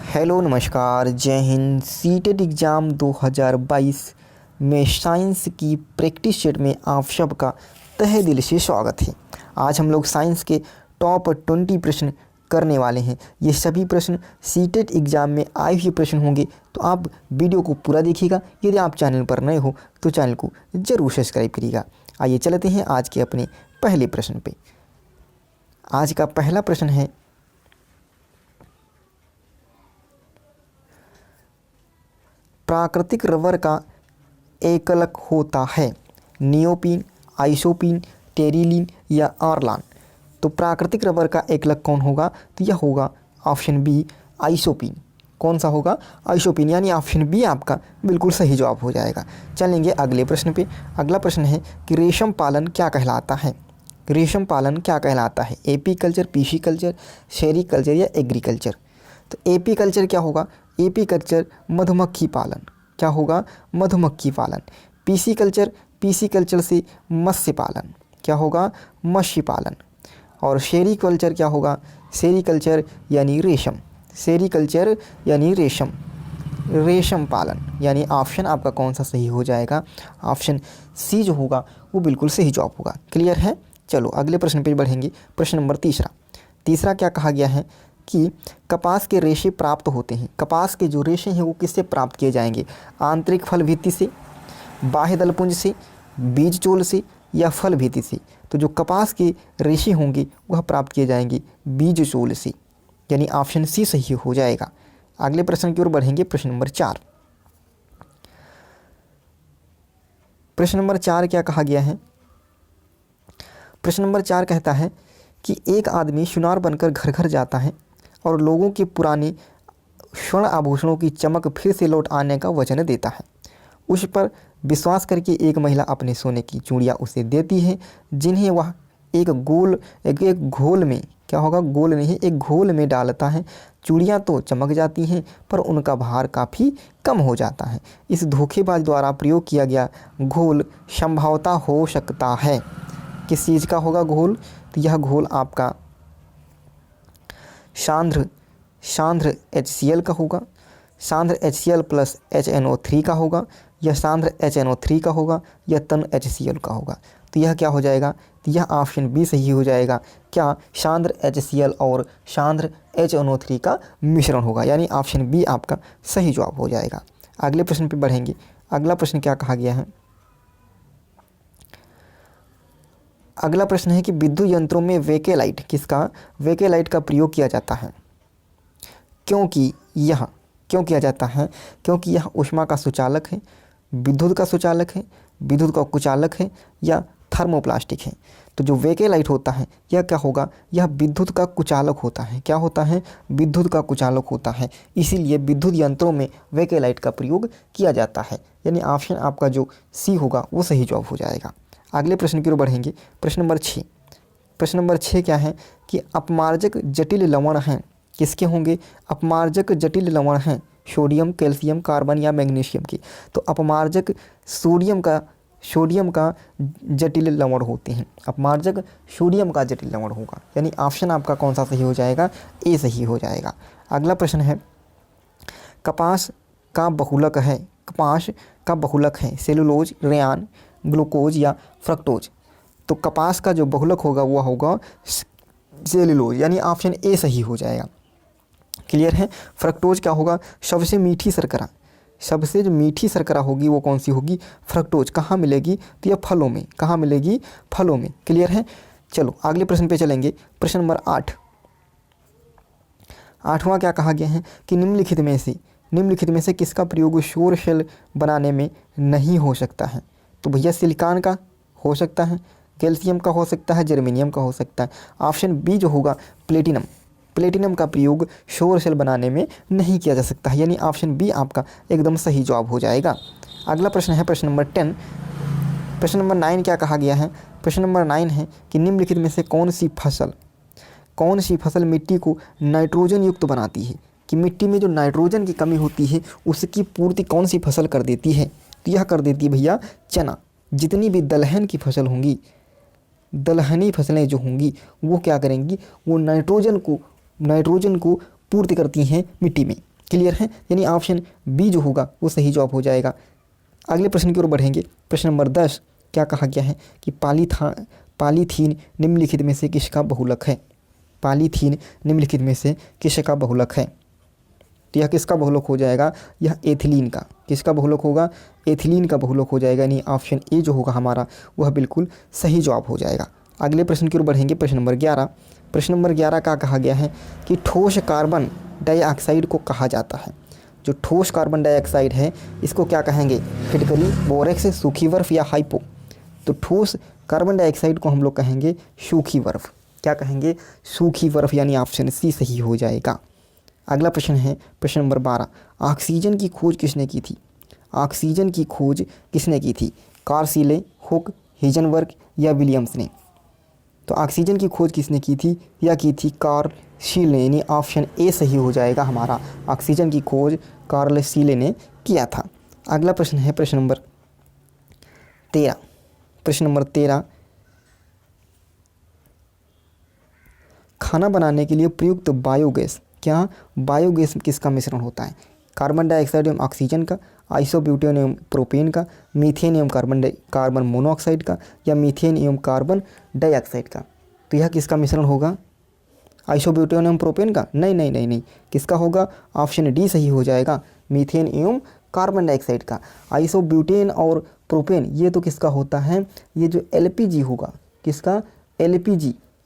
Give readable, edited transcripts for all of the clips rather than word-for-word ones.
Hello नमस्कार, जय Hind. CTET exam 2022 में साइंस की प्रैक्टिस सेट में आप सबका तहे दिल से स्वागत है। आज हम लोग साइंस के टॉप 20 प्रश्न करने वाले हैं। ये सभी प्रश्न सीटेट एग्ज़ाम में आए हुए प्रश्न होंगे, तो आप वीडियो को पूरा देखिएगा। यदि आप चैनल पर नए हो तो चैनल को ज़रूर सब्सक्राइब करिएगा। आइए चलते हैं आज के अपने पहले प्रश्न पे। आज का पहला प्रश्न है, प्राकृतिक रबर का एकलक होता है नियोपिन, आइसोपिन, टेरिलीन या आर्लान। तो प्राकृतिक रबर का एकलक कौन होगा? तो यह होगा ऑप्शन बी, आइसोपिन। कौन सा होगा? आइसोपिन, यानी ऑप्शन बी आपका बिल्कुल सही जवाब हो जाएगा। चलेंगे अगले प्रश्न पे। अगला प्रश्न है कि रेशम पालन क्या कहलाता है? रेशम पालन क्या कहलाता है? AP culture, PC culture, sericulture या एग्रीकल्चर। तो एपी कल्चर क्या होगा? एपी कल्चर मधुमक्खी पालन। क्या होगा? मधुमक्खी पालन। पीसी कल्चर, पीसी कल्चर से मत्स्य पालन। क्या होगा? मत्स्य पालन। और सेरीकल्चर क्या होगा? सेरीकल्चर यानी रेशम। सेरीकल्चर यानी रेशम, रेशम पालन। यानी ऑप्शन आपका कौन सा सही हो जाएगा? ऑप्शन सी जो होगा वो बिल्कुल सही जवाब होगा। क्लियर है? चलो अगले प्रश्न पे बढ़ेंगे। प्रश्न नंबर तीसरा क्या कहा गया है कि कपास के रेशे प्राप्त होते हैं। कपास के जो रेशे हैं वो किससे प्राप्त किए जाएंगे? आंतरिक फल भित्ति से, बाह्य दलपुंज से, बीज चोल से या फल भित्ति से। तो जो कपास के रेशे होंगे वह प्राप्त किए जाएंगे बीज चोल से, यानी ऑप्शन सी सही हो जाएगा। अगले प्रश्न की ओर बढ़ेंगे। प्रश्न नंबर 4। प्रश्न नंबर 4 क्या कहा गया है? प्रश्न नंबर 4 कहता है कि एक आदमी सुनार बनकर घर घर जाता है और लोगों के पुराने स्वर्ण आभूषणों की चमक फिर से लौट आने का वचन देता है। उस पर विश्वास करके एक महिला अपने सोने की चूड़ियाँ उसे देती है, जिन्हें वह एक घोल में, क्या होगा? गोल नहीं, एक घोल में डालता है। चूड़ियाँ तो चमक जाती हैं पर उनका भार काफ़ी कम हो जाता है। इस धोखेबाज द्वारा प्रयोग किया गया घोल संभवतः हो सकता है किस चीज़ का होगा घोल? तो यह घोल आपका सांद्र HCl का होगा, सांद्र HCl प्लस HNO3 का होगा, या सांद्र HNO3 का होगा, या तन HCl का होगा। तो यह क्या हो जाएगा? तो यह ऑप्शन बी सही हो जाएगा। क्या? सांद्र HCl और सांद्र HNO3 का मिश्रण होगा, यानी ऑप्शन बी आपका सही जवाब हो जाएगा। अगले प्रश्न पे बढ़ेंगे। अगला प्रश्न क्या कहा गया है? अगला प्रश्न है कि विद्युत यंत्रों में वेकेलाइट, किसका? वेकेलाइट का प्रयोग किया जाता है क्योंकि यह क्यों किया जाता है? क्योंकि यह ऊष्मा का सुचालक है, विद्युत का सुचालक है, विद्युत का कुचालक है, या थर्मोप्लास्टिक है। तो जो वेकेलाइट होता है यह क्या होगा? यह विद्युत का कुचालक होता है। क्या होता है? विद्युत का कुचालक होता है। इसीलिए विद्युत यंत्रों में वेकेलाइट का प्रयोग किया जाता है, यानी ऑप्शन आपका जो सी होगा वो सही जवाब हो जाएगा। अगले प्रश्न की ओर बढ़ेंगे। प्रश्न नंबर 6। प्रश्न नंबर 6 क्या है कि अपमार्जक जटिल लवण हैं, किसके होंगे? अपमार्जक जटिल लवण हैं सोडियम, कैल्शियम, कार्बन या मैग्नीशियम के। तो अपमार्जक सोडियम का जटिल लवण होते हैं। अपमार्जक सोडियम का जटिल लवण होगा, यानी ऑप्शन आपका कौन सा सही हो जाएगा? ए सही हो जाएगा। अगला प्रश्न है, कपास का बहुलक है, कपास का बहुलक है सेलुलोज, रेयान, ग्लूकोज या फ्रक्टोज। तो कपास का जो बहुलक होगा वह होगा सेलुलोज, यानी ऑप्शन ए सही हो जाएगा। क्लियर है? फ्रक्टोज क्या होगा? सबसे मीठी शर्करा, सबसे जो मीठी शर्करा होगी वो कौन सी होगी? फ्रक्टोज। कहाँ मिलेगी? तो यह फलों में। कहाँ मिलेगी? फलों में। क्लियर है? चलो अगले प्रश्न पे चलेंगे। प्रश्न नंबर 8। 8वां क्या कहा गया है कि निम्नलिखित में से किसका प्रयोग सौर सेल बनाने में नहीं हो सकता है? तो भैया सिलिकॉन का हो सकता है, कैल्शियम का हो सकता है, जर्मेनियम का हो सकता है। ऑप्शन बी जो होगा प्लेटिनम का प्रयोग सौर सेल बनाने में नहीं किया जा सकता है, यानी ऑप्शन बी आपका एकदम सही जवाब हो जाएगा। अगला प्रश्न है प्रश्न नंबर 10। प्रश्न नंबर 9 क्या कहा गया है? प्रश्न नंबर 9 है कि निम्नलिखित में से कौन सी फसल मिट्टी को नाइट्रोजन युक्त बनाती है? कि मिट्टी में जो नाइट्रोजन की कमी होती है उसकी पूर्ति कौन सी फसल कर देती है? तो यह कर देती है भैया चना। जितनी भी दलहन की फसल होंगी, दलहनी फसलें जो होंगी वो क्या करेंगी? वो नाइट्रोजन को पूर्ति करती हैं मिट्टी में। क्लियर है, यानी ऑप्शन बी जो होगा वो सही जवाब हो जाएगा। अगले प्रश्न की ओर बढ़ेंगे। प्रश्न नंबर 10 क्या कहा गया है कि पॉलीथीन निम्नलिखित में से किसका बहुलक है। पॉलीथीन निम्नलिखित में से किसका बहुलक है। तो यह किसका बहुलक हो जाएगा, यह एथिलीन का। किसका बहुलक होगा, एथिलीन का बहुलक हो जाएगा, यानी ऑप्शन ए जो होगा हमारा वह बिल्कुल सही जवाब हो जाएगा। अगले प्रश्न की ओर बढ़ेंगे। प्रश्न नंबर 11। प्रश्न नंबर 11 का कहा गया है कि ठोस कार्बन डाइऑक्साइड को कहा जाता है। जो ठोस कार्बन डाइऑक्साइड है इसको क्या कहेंगे, फिटकरी, बोरेक्स, सूखी बर्फ या हाइपो। तो ठोस कार्बन डाइऑक्साइड को हम लोग कहेंगे सूखी बर्फ। क्या कहेंगे, सूखी बर्फ, यानी ऑप्शन सी सही हो जाएगा। अगला प्रश्न है प्रश्न नंबर 12। ऑक्सीजन की खोज किसने की थी। ऑक्सीजन की खोज किसने की थी, कार्ल सीले, हुक, हिजनबर्ग या विलियम्स ने। तो ऑक्सीजन की खोज किसने की थी, या की थी कार्ल सीले ने, यानी ऑप्शन ए सही हो जाएगा हमारा। ऑक्सीजन की खोज कार्ल सीले ने किया था। अगला प्रश्न है प्रश्न नंबर 13। प्रश्न नंबर 13, खाना बनाने के लिए प्रयुक्त बायोगैस, क्या बायोगैस किसका मिश्रण होता है। कार्बन डाइऑक्साइड एवं ऑक्सीजन का, आइसोब्यूटेन एवं प्रोपेन का, मीथेन एवं कार्बन मोनोऑक्साइड का, या मीथेन एवं कार्बन डाइऑक्साइड का। तो यह किसका मिश्रण होगा, आइसोब्यूटेन एवं प्रोपेन का। नहीं, किसका होगा, ऑप्शन डी सही हो जाएगा, मीथेन एवं कार्बन डाइऑक्साइड का। आइसोब्यूटेन और प्रोपेन ये तो किसका होता है, ये जो एलपीजी होगा, किसका,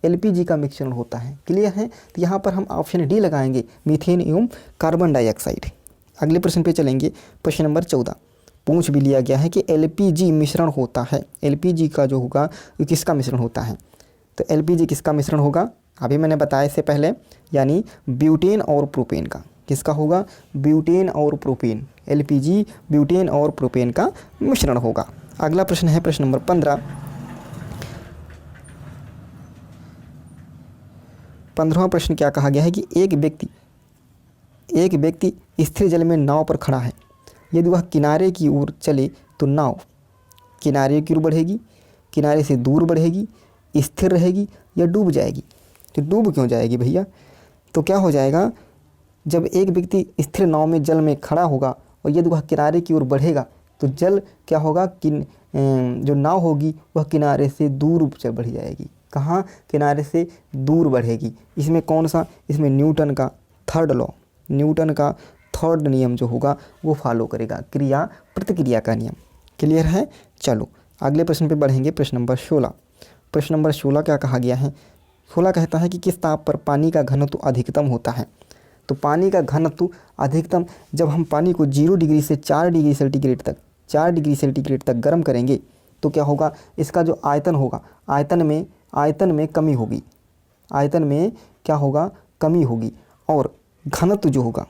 एलपीजी का मिश्रण होता है। क्लियर है, तो यहाँ पर हम ऑप्शन डी लगाएंगे, मीथेन एवं कार्बन डाइऑक्साइड। अगले प्रश्न पे चलेंगे। प्रश्न नंबर 14 पूछ भी लिया गया है कि एलपीजी मिश्रण होता है, एलपीजी का जो होगा वो किसका मिश्रण होता है। तो एलपीजी किसका मिश्रण होगा, अभी मैंने बताया इससे पहले, यानी ब्यूटेन और प्रोपेन का। किसका होगा, ब्यूटेन और प्रोपेन। एलपीजी ब्यूटेन और प्रोपेन का मिश्रण होगा। अगला प्रश्न है प्रश्न नंबर 15। 15वां प्रश्न क्या कहा गया है कि एक व्यक्ति स्थिर जल में नाव पर खड़ा है। यदि वह किनारे की ओर चले तो नाव किनारे की ओर बढ़ेगी, किनारे से दूर बढ़ेगी, स्थिर रहेगी या डूब जाएगी। तो डूब क्यों जाएगी भैया, तो क्या हो जाएगा, जब एक व्यक्ति स्थिर नाव में जल में खड़ा होगा और यदि वह किनारे की ओर बढ़ेगा तो जल क्या होगा, जो नाव होगी वह किनारे से दूर चल बढ़ जाएगी। कहाँ, किनारे से दूर बढ़ेगी। इसमें कौन सा, इसमें न्यूटन का थर्ड नियम जो होगा वो फॉलो करेगा, क्रिया प्रतिक्रिया का नियम। क्लियर है। चलो अगले प्रश्न पे बढ़ेंगे। प्रश्न नंबर 16। प्रश्न नंबर 16 क्या कहा गया है, 16 कहता है कि किस ताप पर पानी का घनत्व अधिकतम होता है। तो पानी का घनत्व अधिकतम, जब हम पानी को 0 डिग्री से 4 डिग्री सेंटीग्रेड तक गर्म करेंगे तो क्या होगा, इसका जो आयतन होगा, आयतन में कमी होगी, आयतन में क्या होगा, कमी होगी। और घनत्व जो होगा,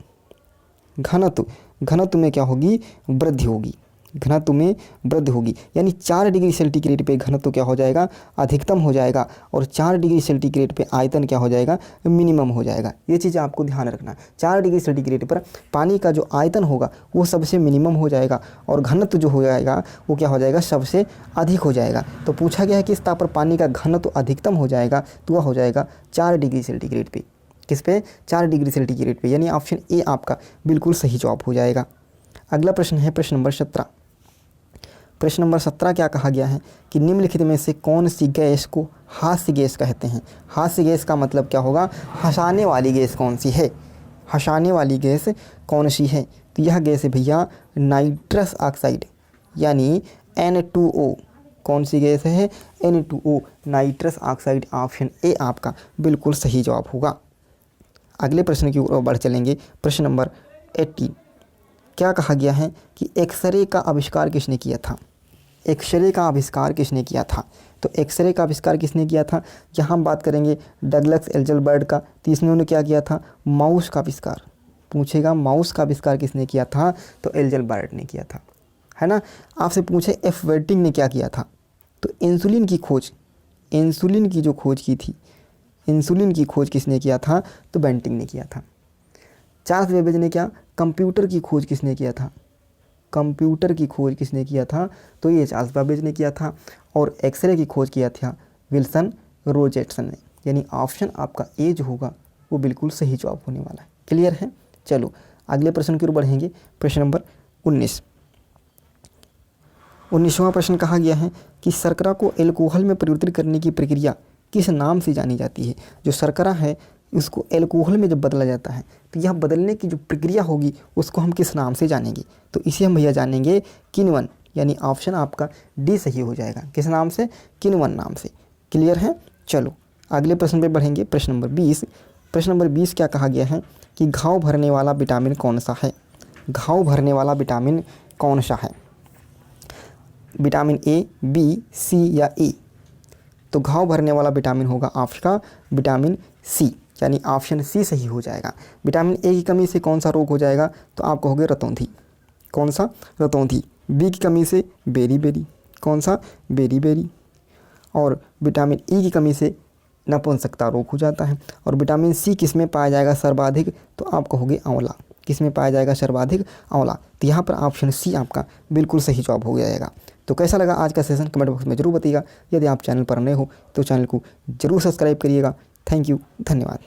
घनत्व में क्या होगी, वृद्धि होगी, घनत्व में वृद्धि होगी। यानी 4 डिग्री सेंटीग्रेड पे घनत्व क्या हो जाएगा, अधिकतम हो जाएगा, और 4 डिग्री सेंटीग्रेड पे आयतन क्या हो जाएगा, मिनिमम हो जाएगा। ये चीज़ आपको ध्यान रखना है। 4 डिग्री सेंटीग्रेड पर पानी का जो आयतन होगा वो सबसे मिनिमम हो जाएगा, और घनत्व जो हो जाएगा वो क्या हो जाएगा, सबसे अधिक हो जाएगा। तो पूछा गया है कि इस ताप पर पानी का घनत्व अधिकतम हो जाएगा, तो वह हो जाएगा 4 डिग्री सेंटीग्रेड पे। किस पे, 4 डिग्री सेंटीग्रेड पे, यानी ऑप्शन ए आपका बिल्कुल सही जवाब हो जाएगा। अगला प्रश्न है प्रश्न नंबर 17। प्रश्न नंबर 17 क्या कहा गया है कि निम्नलिखित में से कौन सी गैस को हास्य गैस कहते हैं। हास्य गैस का मतलब क्या होगा, हंसाने वाली गैस कौन सी है, हंसाने वाली गैस कौन सी है। तो यह गैस है भैया नाइट्रस ऑक्साइड, यानी N2O। कौन सी गैस है, N2O, nitrous oxide. Option A आपका बिल्कुल सही जवाब होगा। अगले प्रश्न की ओर बढ़ चलेंगे। प्रश्न नंबर 18 क्या कहा गया है कि एक्सरे का आविष्कार किसने किया था। एक्सरे का आविष्कार किसने किया था। तो एक्सरे का आविष्कार किसने किया था, यहाँ हम बात करेंगे डगलस एंजलबर्ट का। तो इसमें उन्होंने क्या किया था, माउस का आविष्कार। पूछेगा माउस का आविष्कार किसने किया था, तो एंजलबर्ट ने किया था, है ना। आपसे पूछे एफ वेटिंग ने क्या किया था, तो इंसुलिन की खोज, इंसुलिन की जो खोज की थी, इंसुलिन की खोज किसने किया था, तो बेंटिंग ने किया था। चार्ल्स बेबेज ने क्या, कंप्यूटर की खोज किसने किया था, कंप्यूटर की खोज किसने किया था, तो ये चार्ल्स बेबेज ने किया था। और एक्सरे की खोज किया था विल्सन रोजेटसन ने। यानी ऑप्शन आपका ए जो होगा वो बिल्कुल सही जवाब होने वाला है। क्लियर है। चलो अगले प्रश्न की ओर बढ़ेंगे। प्रश्न नंबर 19। 19वां प्रश्न कहा गया है कि शर्करा को एल्कोहल में परिवर्तित करने की प्रक्रिया किस नाम से जानी जाती है। जो शर्करा है उसको एल्कोहल में जब बदला जाता है तो यह बदलने की जो प्रक्रिया होगी उसको हम किस नाम से जानेंगे, तो इसे हम भैया जानेंगे किण्वन, यानी ऑप्शन आपका डी सही हो जाएगा। किस नाम से? किण्वन नाम से। क्लियर है? चलो अगले प्रश्न पे बढ़ेंगे। प्रश्न नंबर 20। प्रश्न नंबर 20 क्या कहा गया है कि घाव भरने वाला विटामिन कौन सा है। घाव भरने वाला विटामिन कौन सा है? विटामिन ए, बी, सी या ए? तो घाव भरने वाला विटामिन होगा आपका विटामिन सी, यानी ऑप्शन सी सही हो जाएगा। विटामिन ए की कमी से कौन सा रोग हो जाएगा, तो आप कहोगे रतौंधी। कौन सा? रतौंधी। बी की कमी से बेरी, कौन सा? बेरी। और विटामिन ई की कमी से नपुंसकता रोग हो जाता है। और विटामिन सी किस में पाया जाएगा सर्वाधिक, तो आप कहोगे आंवला। किस में पाया जाएगा सर्वाधिक? आंवला। तो यहाँ पर ऑप्शन सी आपका बिल्कुल सही जवाब हो जाएगा। तो कैसा लगा आज का सेशन कमेंट बॉक्स में जरूर बताइएगा। यदि आप चैनल पर नए हो तो चैनल को जरूर सब्सक्राइब करिएगा। थैंक यू, धन्यवाद।